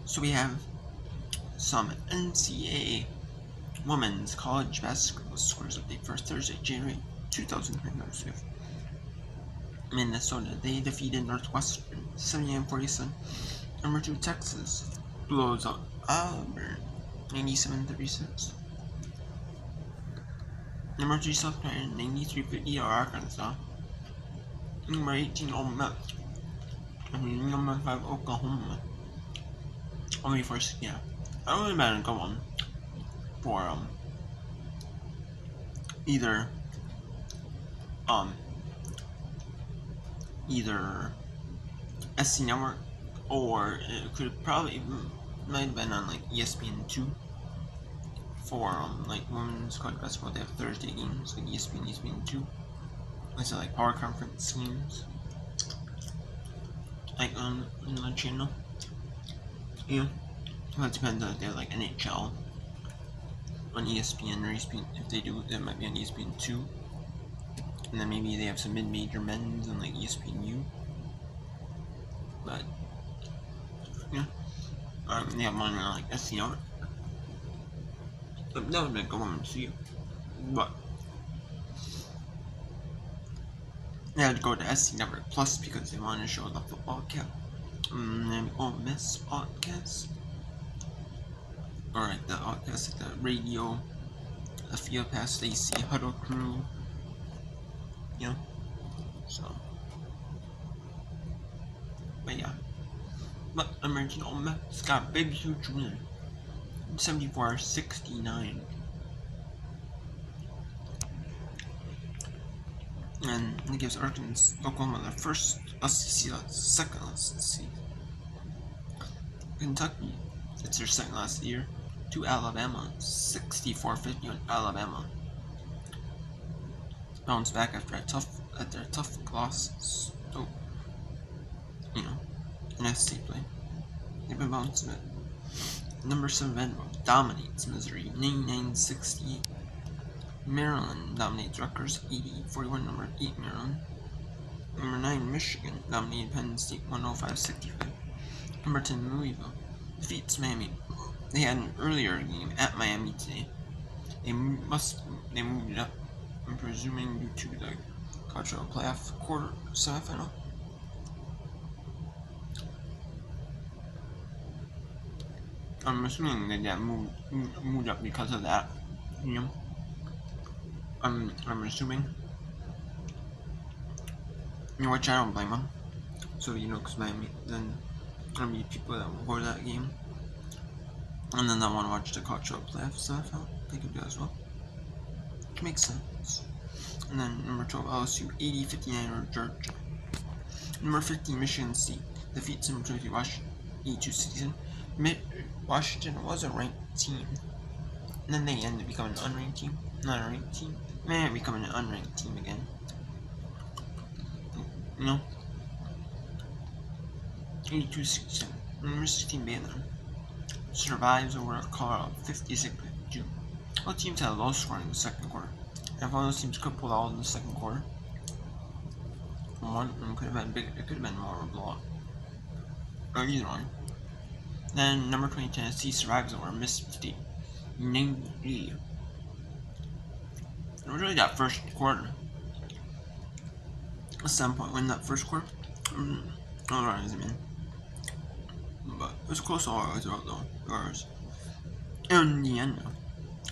So we have some NCAA Women's College Basketball Scores Update for Thursday, January 2025. Minnesota, they defeated Northwestern 79-47. Number 2, Texas blows out Auburn 97-36. Number 3, South Carolina 93-50 Arkansas. Number 18, Ole Miss. Number 5, Oklahoma. Only first, yeah. I don't really better go on for either SC Network, or it could probably might have been on like ESPN2 for like women's college basketball. They have Thursday games like ESPN2. It's like power conference games like on the channel. Yeah, well, it depends on if they're like NHL on ESPN or ESPN. If they do, that might be on ESPN2. And then maybe they have some mid-major men's on like ESPNU. But yeah, they have one on like SCR. So that would be a good one to see. But they had to go to SC Network Plus because they wanted to show the football cap. And Ole Miss podcast, or like the podcast, like the radio, the field pass, AC huddle crew. You know, so, but yeah, but American Ole Miss got a big, huge win, 74-69, and it gives Oklahoma their first SEC, second last season. Kentucky, it's their second last year, to Alabama, 64-50 on Alabama. Bounce back after their tough losses. So, you know, in SC play, they've been bouncing it. Number 7, Vanderbilt dominates Missouri 99-68. Maryland dominates Rutgers 80-41. Number 8, Maryland. Number 9, Michigan dominated Penn State 105-65. Number 10, Louisville defeats Miami. They had an earlier game at Miami today. They moved it up, I'm presuming due to the college playoff quarter semifinal. I'm assuming they got moved up because of that. You know, I'm assuming. You know, which I don't blame them. So you know, because Miami, then there'll be people that will go to that game, and then they'll want to watch the college playoff semifinal. They could do as well. Which makes sense. And then number 12, LSU 80-59 over Georgia. Number 15, Michigan State defeats number 23, Washington 82-67. Washington was a ranked team, and then they ended up becoming an unranked team. Not a ranked team. They ended up becoming an unranked team again. You know? 82-67. Number 16, Baylor survives over a Colorado 56-2. All teams had a low score in the second quarter. And if one of those teams could pull out in the second quarter, one of them could have been bigger. It could have been more of a blowout. Or either one. Then number 20, Tennessee survives over Mississippi State 90. It was really that first quarter. A 7-point win that first quarter. But it was close all the way throughout though. Indiana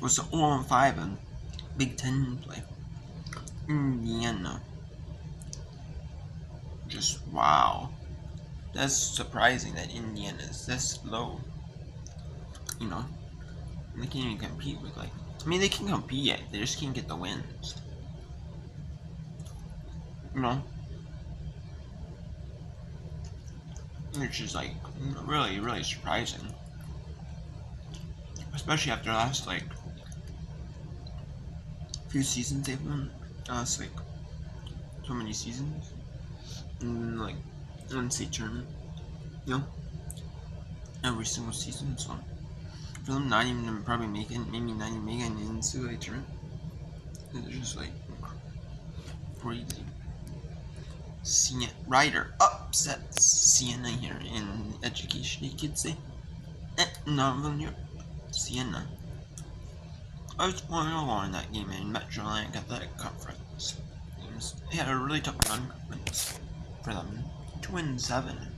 was the 0-5 in Big Ten play. Indiana. Just wow. That's surprising that Indiana is this low. You know, they can't even compete with like. I mean, they can compete yet. They just can't get the wins. You know, which is like really, really surprising. Especially after the last like few seasons they've won. It's like so many seasons. And like NCAA tournament, you know, every single season. So for them not even probably making, maybe not even making an NCAA tournament, it's just like crazy. Ryder upsets Siena here in education, you could say. Northern Siena. I was 1-1 in that game in Metro Atlantic Athletic Conference. They had a really tough conference for them. 2-7.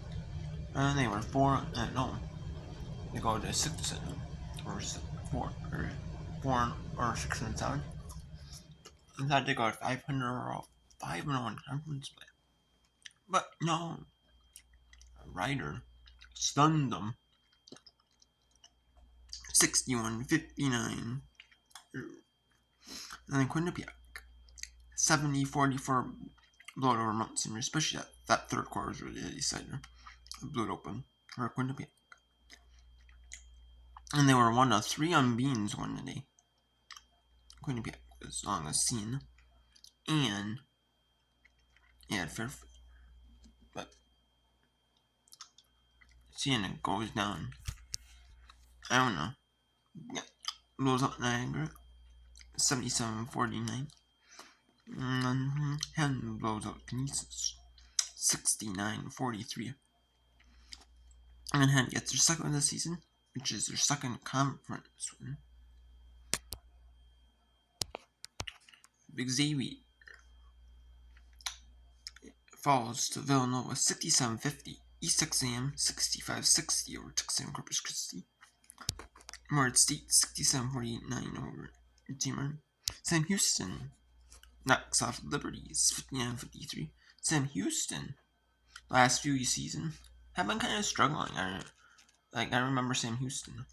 And they were 4-0. They go to 6 or 4 or 6-7. In fact, they got 500 or 5-1 conference play. But no, Ryder stunned them 61-59. And then Quinnipiac 70-44 blew it over Mount Senior, especially that third quarter was really decider. Blew it open for Quinnipiac. And they were 1 of 3 unbeatens one day. Quinnipiac was on the scene. And yeah, Fairfield. But Siena goes down. I don't know. Yeah. Blows up Niagara 77-49. And blows out Canisius 69-43. And Hen gets their second of the season, which is their second conference win. Big Xavier falls to Villanova 67-50. East Texas A&M 65-60 over Texas A&M Corpus Christi. Morehead State 67-49 over Redeemer. Sam Houston knocks off Liberties 59-53. Sam Houston, last few seasons, have been kind of struggling. I remember Sam Houston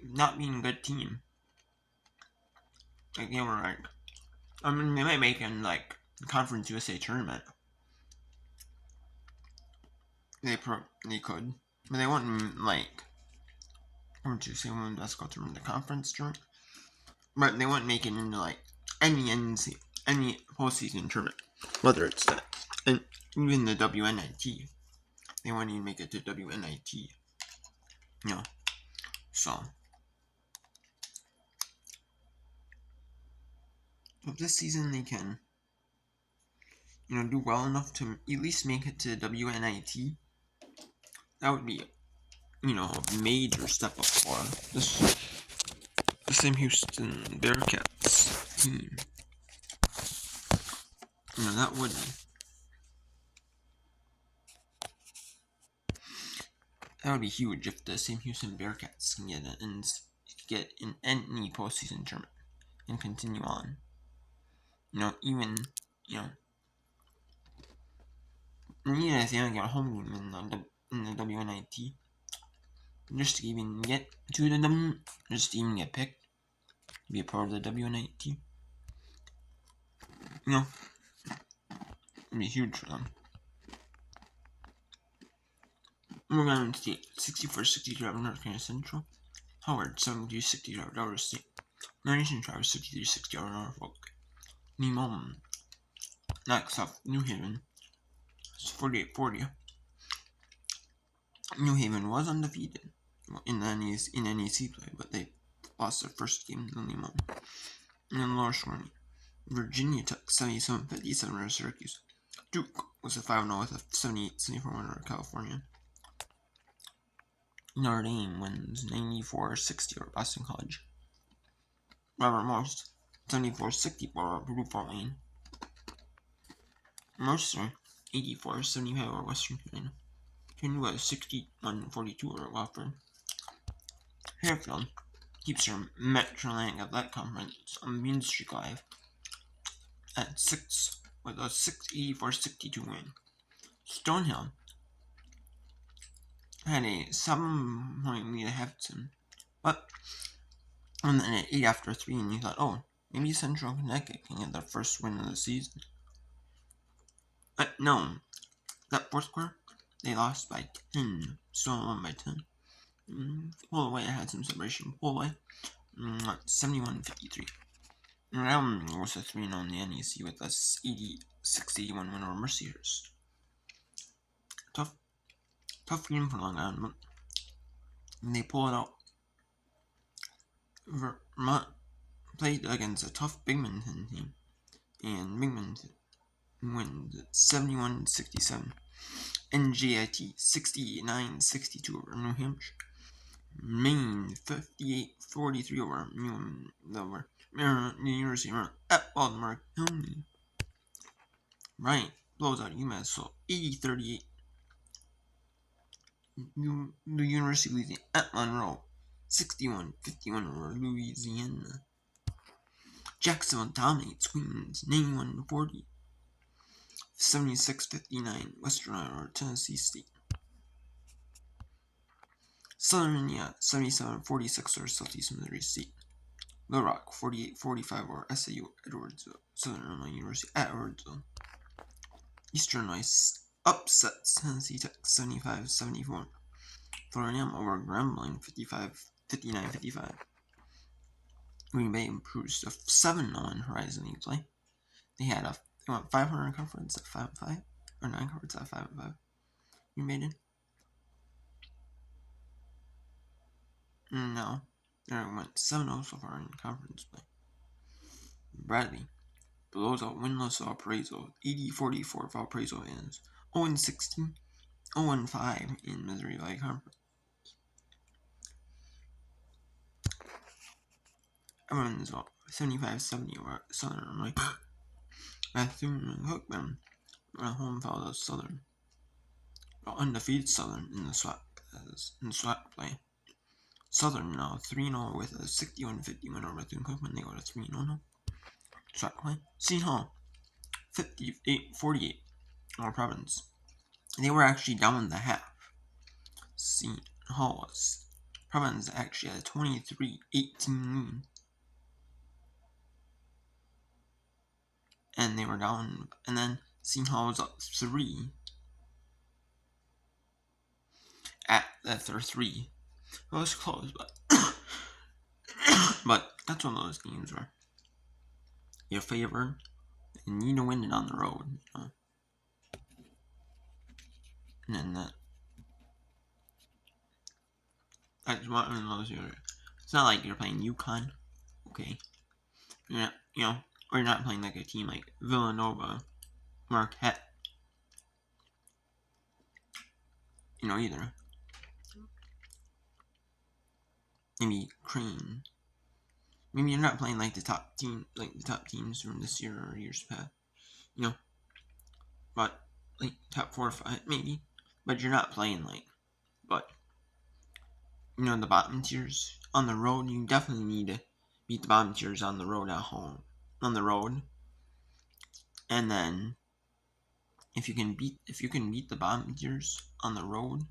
not being a good team. They were they might make in the Conference USA tournament. They could, but they wouldn't Conference USA women's basketball tournament, the conference tournament. But they wouldn't make it into any postseason tournament, whether it's that, and even the WNIT. They wouldn't even make it to WNIT. So if this season they can, do well enough to at least make it to WNIT, that would be, a major step up for the Sam Houston Bearcats team. That would be. That would be huge if the Sam Houston Bearcats can get in any postseason tournament and continue on. Even if they only get a home game in the WNIT, just to even get to just to even get picked, be a part of the WNIT, it'd be huge for them. We're going to State 64-63 over North Carolina Central. Howard 72-60 over Delaware State. Marion Central 63-60 over Norfolk. Nemo knocks off New Haven 48-40. New Haven was undefeated in NEC play, but they lost their first game to Nemo. And then lower scoring, Virginia Tech 77-57 over Syracuse. Duke was a 5-0 with a 78-74 win over California. Notre Dame wins 94-60 over Boston College. Robert Morris 74-64 over Purdue Fort Wayne. Mercer 84-75 over Western Carolina. Chattanooga 61-42 over Wofford. Fairfield keeps her Metro Atlantic Athletic Conference unbeaten streak alive at 6 with a 84-62 win. Stonehill had a 7-point lead at halftime, but and then at 8 after 3, and you thought, maybe Central Connecticut can get their first win of the season. But no, that fourth quarter, they lost by 10, still won by 10. Pull away, I had some celebration. Pull away, 71-53. And that was a 3-0 in the NEC with a 86-81 win over Mercyhurst. Tough game for Long Island, but they pull it out. Vermont played against a tough Binghamton team, and Binghamton wins 71-67. NJIT 69-62 over New Hampshire. Maine 58-43 over Maryland University at Baltimore County. Bryant blows out UMass so 80-38. The University of Louisiana at Monroe 61-51 over Louisiana. Jacksonville dominates Queens 91-40. 76-59 Western Iowa Tennessee State. Southern Indiana 77-46 over Southeast Missouri State. Little Rock 48-45 over SAU Edwardsville. Southern Illinois University at Edwardsville. Eastern Illinois upsets Tennessee Tech 75-74. Florida A&M over Grambling 59-55. Green Bay improves to 7-0 in Horizon League play. They went 500 conference at 5-5 or 9 conference at 5-5. Green Bay did. No, they went 7-0 so far in conference play. Bradley blows out winless Valparaiso 80-44. Valparaiso ends 0-16, 0-5 in Missouri Valley Conference. Evansville 75-70 over Southern Illinois. Bethune and Cookman at home followed Southern. Undefeated Southern in the SWAC play. Southern now 3-0 with a 61-50 win over Bethune-Cookman. They go to 3-0 SWAC play. Seton Hall 58-48 over Providence. They were actually down the half. Seton Hall was. Providence actually had a 23-18 lead. And they were down, and then Seton Hall was up 3 at their 3. It was close, but but that's one of those games where you're favored and you need to win it on the road, you know. And then that's one of those. It's not like you're playing UConn, okay? You're not, or you're not playing like a team like Villanova, Marquette, either. Maybe Crane. Maybe you're not playing like the top teams from this year or years past, but like top 4 or 5 maybe. But you're not playing but the bottom tiers on the road. You definitely need to beat the bottom tiers on the road at home, on the road, and then if you can beat the bottom tiers on the road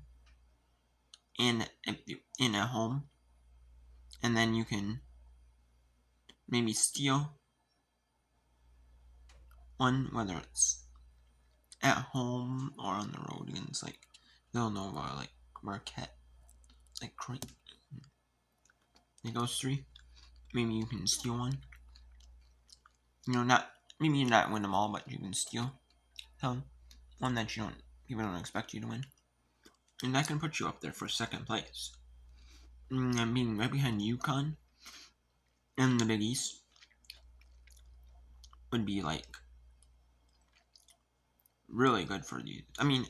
and at home, and then you can maybe steal one, whether it's at home or on the road against like Villanova or like Marquette, like Creighton. Like those 3, maybe you can steal one. Maybe you not win them all, but you can steal one that people don't expect you to win, and that can put you up there for second place. And being right behind UConn in the Big East would be like really good for you. I mean,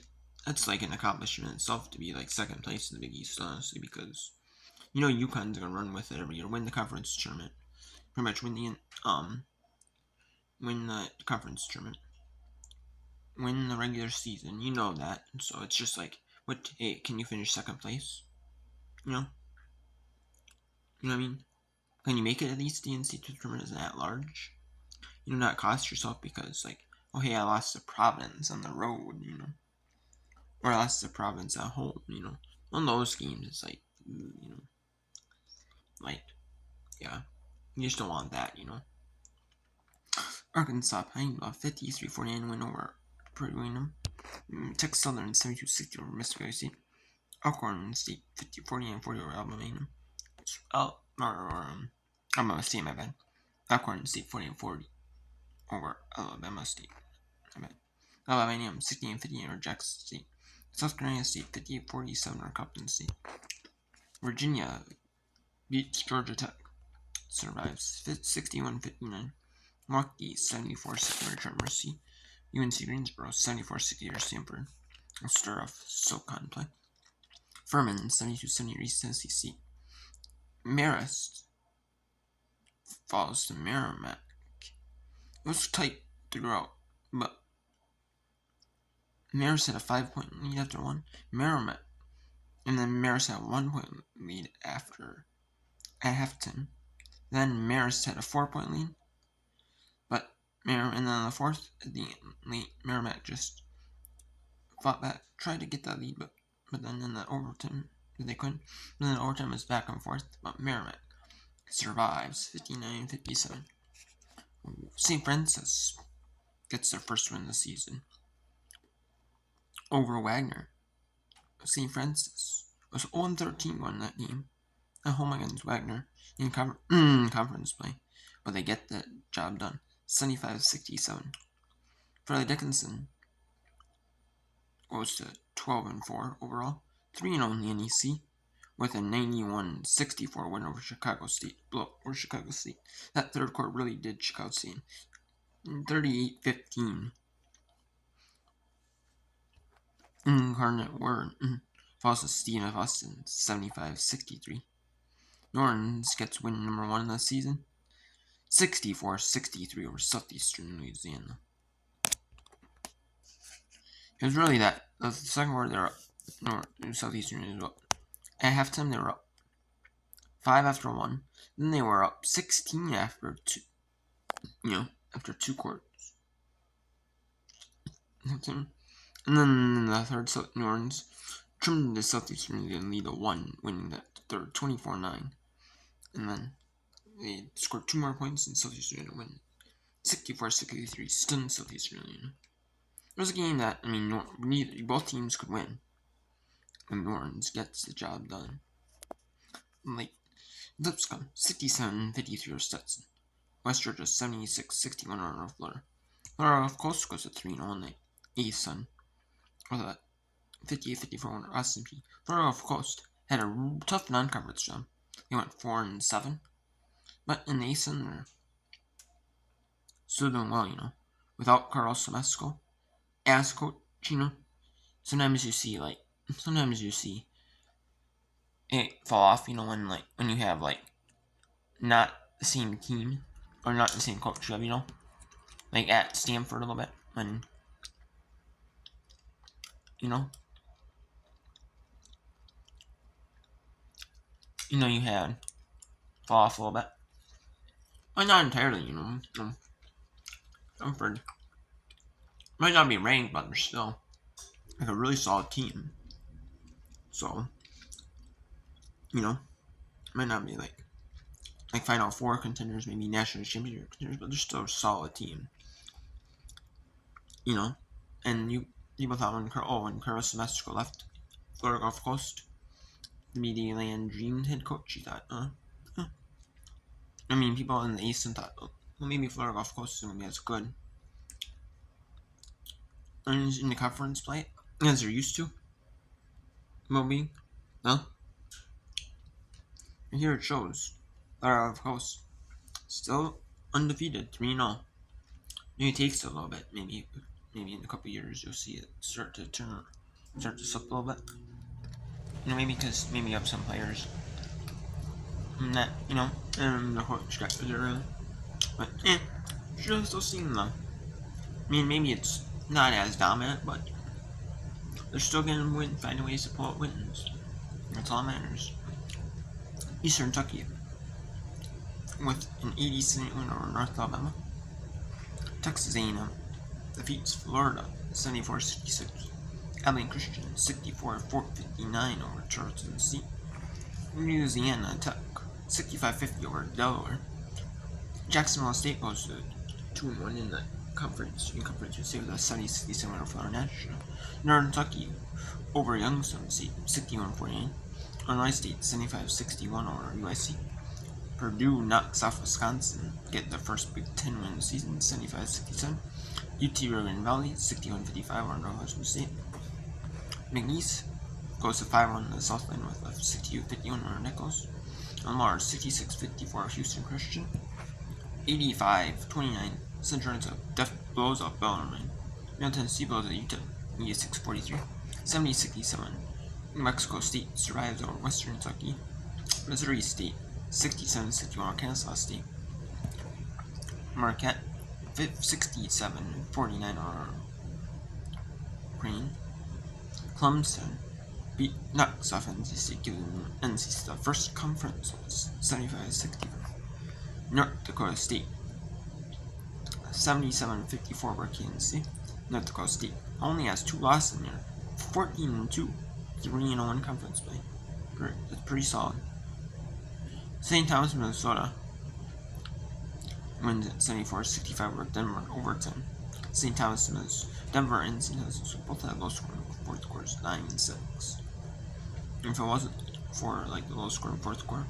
that's like an accomplishment itself to be like second place in the Big East, honestly, because UConn's gonna run with it every year, win the conference tournament, pretty much win the conference tournament, win the regular season. You know that, so it's just like, hey, can you finish second place? You know what I mean? Can you make it at least the NCAA tournament is at large? Not cost yourself because like, oh hey, I lost to Providence on the road, or I lost to Providence at home, One of those games, it's like, yeah, you just don't want that, Arkansas Pine Bluff 53-49 win over Purdue A&M. Texas Southern 72-60 over Mississippi State. Alcorn State 50-49-40 over Alabama A&M. Alabama State, my bad. Alcorn State 40-40 over Alabama State. My bad. Alabama A&M 60-58 over Jackson State. South Carolina State 58-47 over Compton State. Virginia beats Georgia Tech. Survives 61-59. Milwaukee 74-60 over Trent Mercy. UNC Greensboro 74-60 over Stanford. I'll start off SoCon play. Furman 72-70 East Tennessee State. Marist falls to Merrimack. It was tight throughout, but Marist had a 5-point lead after one. Merrimack, and then Marist had a 1-point lead at halftime. Then Marist had a 4-point lead, but and then on the fourth, at the late, Merrimack just fought back, tried to get that lead, but then in the overtime they couldn't. And then the overtime was back and forth, but Merrimack survives 59-57. St. Francis gets their first win of the season over Wagner. St. Francis was 0-13 going that game at home against Wagner in conference play, but they get the job done 75-67. Farley Dickinson goes to 12-4 overall, 3-0 in the NEC, with a 91-64 win over Chicago State. That third quarter really did Chicago State. 38-15. Incarnate Word falls to Stephen F. Austin, 75-63. Norton's gets win number 1 of the season, 64-63 over Southeastern Louisiana. It was really that. The second quarter, they were up. Southeastern is up. At halftime, they were up 5 after 1. Then they were up 16 after 2. After 2 quarters. And then in the third, New Orleans trimmed the Southeastern lead to 1, winning that third 24-9. And then they scored 2 more points, and Southeastern to win 64-63, stunned Southeastern. It was a game that both teams could win, and New Orleans gets the job done. Like Lipscomb 67-53 over Stetson. West Georgia 76-61 over North Florida. Florida of course goes to 3-0 on the ASUN. Or that 58-54 over Austin P. Florida of Coast had a tough non-conference job. They went 4-7, but in the ASUN they're still doing well, without Carlos Semesco as coach, sometimes you see it fall off, when you have not the same team or not the same coach you have, like at Stanford a little bit when you had fall off a little bit. Well, not entirely, Stanford might not be ranked, but they're still a really solid team. So, might not be like Final Four contenders, maybe national championship contenders, but they're still a solid team. And people thought when Carlos Semesco left Florida Gulf Coast to be the Land Dream head coach, you thought, people in the East thought, maybe Florida Gulf Coast is going to be as good in the conference play as they're used to. Maybe, no. And here it shows Florida Gulf Coast still undefeated, 3-0. Maybe it takes a little bit. Maybe in a couple years you'll see it start to slip a little bit. Maybe because you have some players that and the coach got better, but you're still seeing them. Maybe it's not as dominant, but they're still gonna find ways to pull out wins. That's all that matters. Eastern Kentucky with an 80-70 win over North Alabama. Texas A&M defeats Florida 74-66. Abilene Christian 64-59 over Charleston State. Louisiana Tech 65-50 over Delaware. Jacksonville State goes to 2-1 in the conference. In conference, you see with a 70-67 over Florida National. Northern Kentucky over Youngstown State 61-49. Illinois State 75-61 over USC. Purdue knocks off Wisconsin, get their first Big Ten win of the season, 75-67. UT River Valley 61-55 over Northwestern State. McNeese goes to 5-1 in the Southland with a 62-51 over Nichols. Lamar 66-54 Houston Christian. 85-29 Central blows up Bellarmine. Middle Tennessee blows at Utah 86-43. 70-67 New Mexico State survives over Western Kentucky. Missouri State 67-61 Arkansas State. Marquette 67-49 over Green. Clemson beat Knox off NC State, giving NC State the first conference loss 75-65. North Dakota State 77-54 over Kansas State. North Dakota State only has 2 losses in there, 14-2, 3-1 conference play. That's pretty solid. St. Thomas, Minnesota wins at 74-65 over Denver overtime. St. Thomas, Denver and St. Thomas both had low scoring fourth quarters, 9-6. If it wasn't for like the low scoring fourth quarter,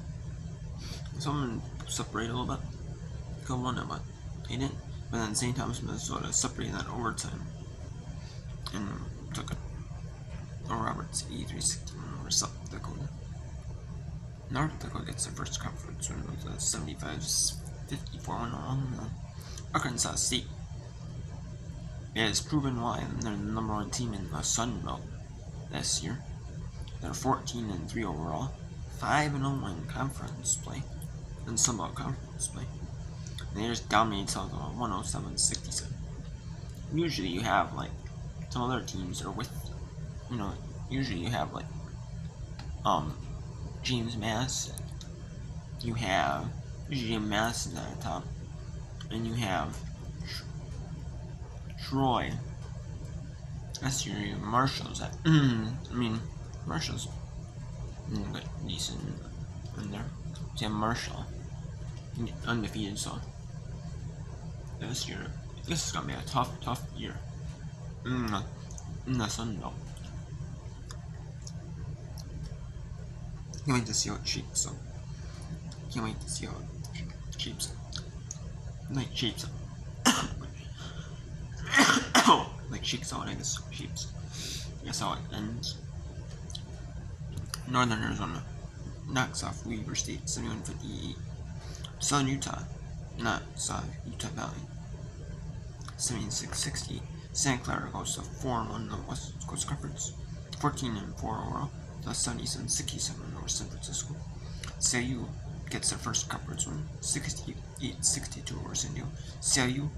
someone separated a little bit, could have won it, but they didn't. But then St. Thomas, Minnesota separated that overtime and took it. Roberts 83-61 over South Dakota. North Dakota gets their first conference win with a 75-54 win on Arkansas State. It has proven why they're the number 1 team in the Sun Belt this year. They're 14-3 overall, 5-0 in conference play, and Sun Belt conference play. And they just dominated South Dakota 107-67. Usually you have like some other teams that are with, usually you have like James Madison. You have usually James Madison at the top, and you have Troy. That's your Marshall's at. Marshall's decent in there. So you have Marshall undefeated, so this is gonna be a tough year in the Sun Belt. Can't wait to see how it shapes up. Shapes out, I guess, shapes. I guess how it ends. Northern Arizona knocks off Weber State 71-58. Southern Utah knocks off Utah Valley 76-68. Santa Clara goes to 4-1 in the West Coast Conference, 14-4 overall, plus 77-67 over San Francisco. CIU gets their first conference win, 68-62 over San Diego. CIU,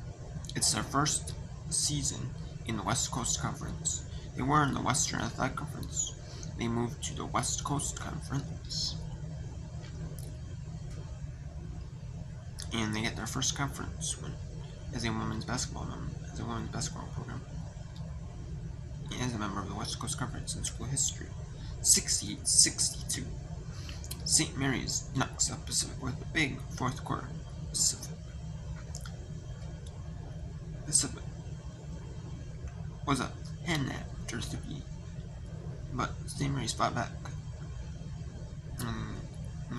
it's their first season in the West Coast Conference. They were in the Western Athletic Conference. They moved to the West Coast Conference, and they get their first conference win as a women's basketball program, and as a member of the West Coast Conference in school history. 68-62. St. Mary's knocks up Pacific with a big fourth quarter. Pacific was up 10 after 3, but St. Mary's fought back and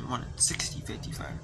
won it 60-55.